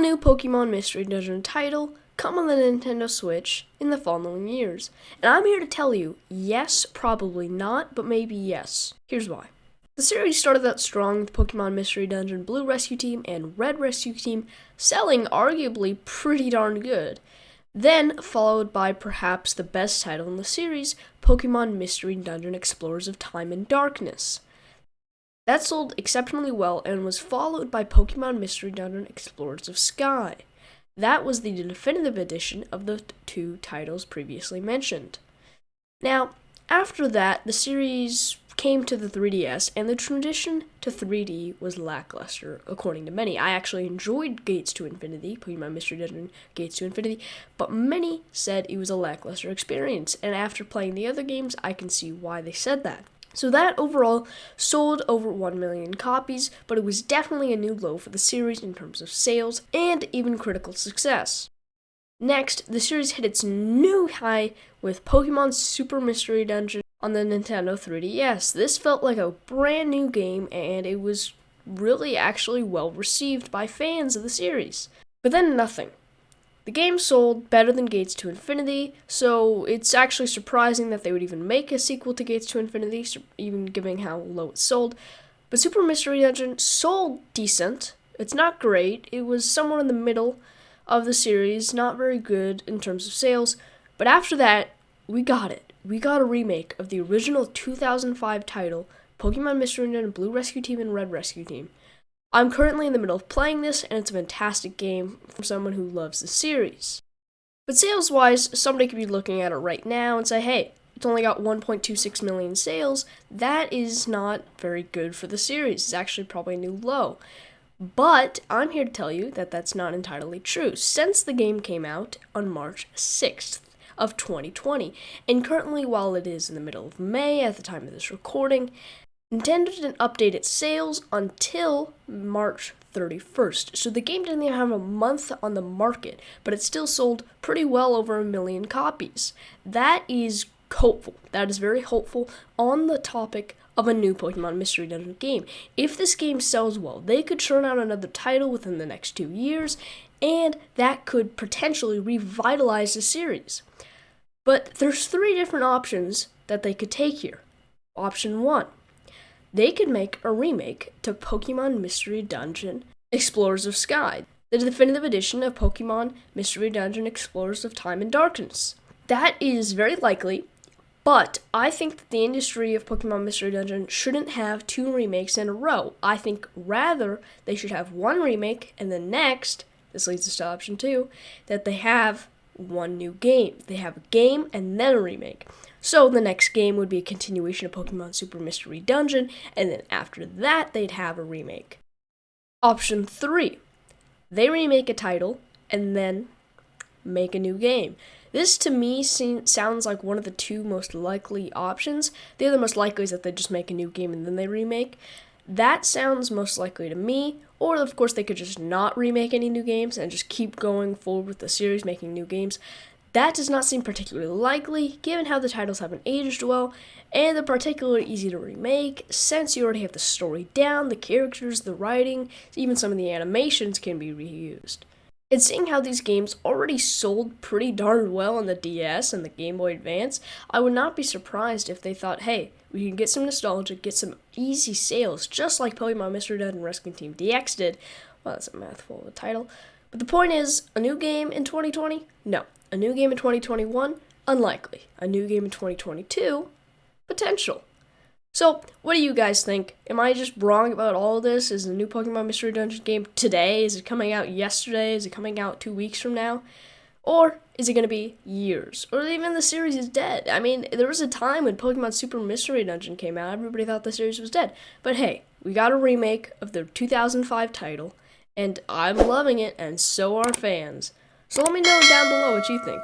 new Pokemon Mystery Dungeon title come on the Nintendo Switch in the following years? And I'm here to tell you, yes, probably not, but maybe yes. Here's why. The series started out strong with Pokemon Mystery Dungeon Blue Rescue Team and Red Rescue Team selling arguably pretty darn good. Then, followed by perhaps the best title in the series, Pokemon Mystery Dungeon Explorers of Time and Darkness. That sold exceptionally well and was followed by Pokemon Mystery Dungeon Explorers of Sky. That was the definitive edition of the two titles previously mentioned. Now, after that, the series came to the 3DS, and the transition to 3D was lackluster, according to many. I actually enjoyed Gates to Infinity, Pokemon Mystery Dungeon Gates to Infinity, but many said it was a lackluster experience, and after playing the other games, I can see why they said that. So that overall sold over 1 million copies, but it was definitely a new low for the series in terms of sales and even critical success. Next, the series hit its new high with Pokemon Super Mystery Dungeon on the Nintendo 3DS. This felt like a brand new game, and it was really actually well received by fans of the series. But then nothing. The game sold better than Gates to Infinity, so it's actually surprising that they would even make a sequel to Gates to Infinity, even given how low it sold. But Super Mystery Dungeon sold decent. It's not great. It was somewhere in the middle of the series, not very good in terms of sales. But after that, we got it. We got a remake of the original 2005 title, Pokemon Mystery Dungeon Blue Rescue Team and Red Rescue Team. I'm currently in the middle of playing this, and it's a fantastic game for someone who loves the series. But sales-wise, somebody could be looking at it right now and say, hey, it's only got 1.26 million sales. That is not very good for the series. It's actually probably a new low. But I'm here to tell you that that's not entirely true, since the game came out on March 6th of 2020. And currently, while it is in the middle of May at the time of this recording, Nintendo didn't update its sales until March 31st, so the game didn't even have a month on the market, but it still sold pretty well over 1 million copies. That is hopeful. That is very hopeful on the topic of a new Pokemon Mystery Dungeon game. If this game sells well, they could churn out another title within the next 2 years, and that could potentially revitalize the series. But there's 3 different options that they could take here. Option 1. They could make a remake to Pokemon Mystery Dungeon Explorers of Sky, the definitive edition of Pokemon Mystery Dungeon Explorers of Time and Darkness. That is very likely, but I think that the industry of Pokemon Mystery Dungeon shouldn't have 2 remakes in a row. I think rather they should have 1 remake, and then next, this leads us to option 2, that they have 1 new game. They have a game and then a remake. So the next game would be a continuation of Pokemon Super Mystery Dungeon, and then after that, they'd have a remake. Option 3. They remake a title, and then make a new game. This, to me, sounds like one of the 2 most likely options. The other most likely is that they just make a new game and then they remake. That sounds most likely to me, or of course they could just not remake any new games and just keep going forward with the series, making new games. That does not seem particularly likely, given how the titles haven't aged well, and they're particularly easy to remake, since you already have the story down, the characters, the writing, even some of the animations can be reused. And seeing how these games already sold pretty darn well on the DS and the Game Boy Advance, I would not be surprised if they thought, hey, we can get some nostalgia, get some easy sales, just like Pokemon Mystery Dungeon Rescue Team DX did. Well, that's a mouthful of a title. But the point is, a new game in 2020? No. A new game in 2021? Unlikely. A new game in 2022? Potential. So, what do you guys think? Am I just wrong about all of this? Is the new Pokemon Mystery Dungeon game today? Is it coming out yesterday? Is it coming out 2 weeks from now? Or is it going to be years? Or even the series is dead? I mean, there was a time when Pokemon Super Mystery Dungeon came out, everybody thought the series was dead. But hey, we got a remake of the 2005 title, and I'm loving it, and so are fans. So let me know down below what you think.